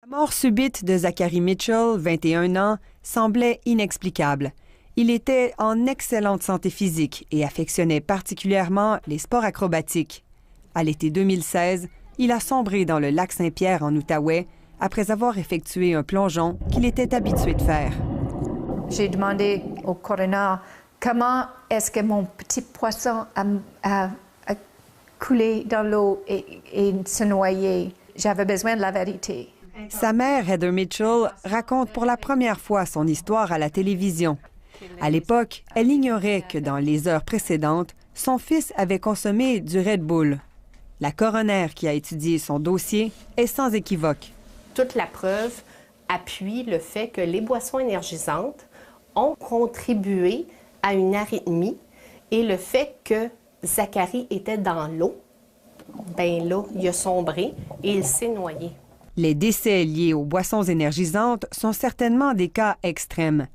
La mort subite de Zachary Mitchell, 21 ans, semblait inexplicable. Il était en excellente santé physique et affectionnait particulièrement les sports acrobatiques. À l'été 2016, il a sombré dans le lac Saint-Pierre en Outaouais après avoir effectué un plongeon qu'il était habitué de faire. J'ai demandé au coroner comment est-ce que mon petit poisson a coulé dans l'eau et se noyé. J'avais besoin de la vérité. Sa mère, Heather Mitchell, raconte pour la première fois son histoire à la télévision. À l'époque, elle ignorait que dans les heures précédentes, son fils avait consommé du Red Bull. La coroner qui a étudié son dossier est sans équivoque. Toute la preuve appuie le fait que les boissons énergisantes ont contribué à une arythmie et le fait que Zachary était dans l'eau, bien là, il a sombré et il s'est noyé. Les décès liés aux boissons énergisantes sont certainement des cas extrêmes,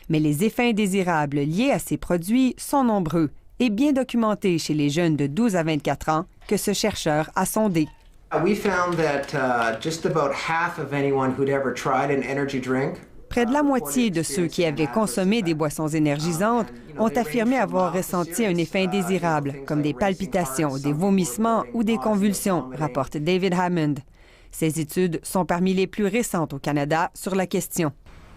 mais les effets indésirables liés à ces produits sont nombreux et bien documentés chez les jeunes de 12 à 24 ans que ce chercheur a sondé. We found that just about half of anyone who'd ever tried an energy drink. Près de la moitié de ceux qui avaient consommé des boissons énergisantes ont affirmé avoir ressenti un effet indésirable, comme des palpitations, des vomissements ou des convulsions, rapporte David Hammond. Ces études sont parmi les plus récentes au Canada sur la question.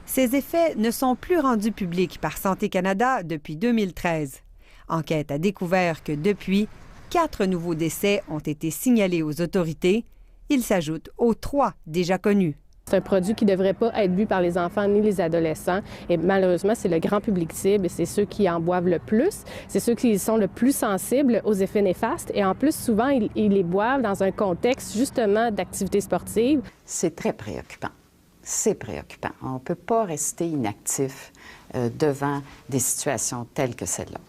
Ces effets ne sont plus rendus publics par Santé Canada depuis 2013. Enquête a découvert que depuis, 4 nouveaux décès ont été signalés aux autorités. Ils s'ajoutent aux 3 déjà connus. C'est un produit qui ne devrait pas être bu par les enfants ni les adolescents. Et malheureusement, c'est le grand public cible et c'est ceux qui en boivent le plus. C'est ceux qui sont le plus sensibles aux effets néfastes. Et en plus, souvent, ils les boivent dans un contexte justement d'activité sportive. C'est très préoccupant. C'est préoccupant. On ne peut pas rester inactif devant des situations telles que celle-là.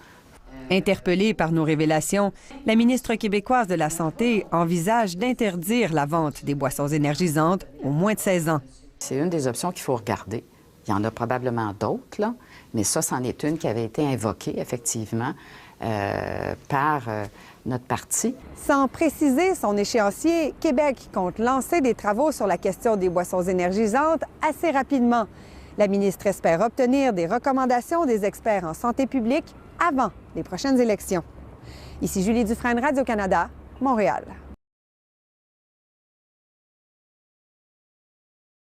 Interpellée par nos révélations, la ministre québécoise de la Santé envisage d'interdire la vente des boissons énergisantes aux moins de 16 ans. C'est une des options qu'il faut regarder. Il y en a probablement d'autres, là, mais ça, c'en est une qui avait été invoquée, effectivement, par notre parti. Sans préciser son échéancier, Québec compte lancer des travaux sur la question des boissons énergisantes assez rapidement. La ministre espère obtenir des recommandations des experts en santé publique avant les prochaines élections. Ici Julie Dufresne, Radio-Canada, Montréal.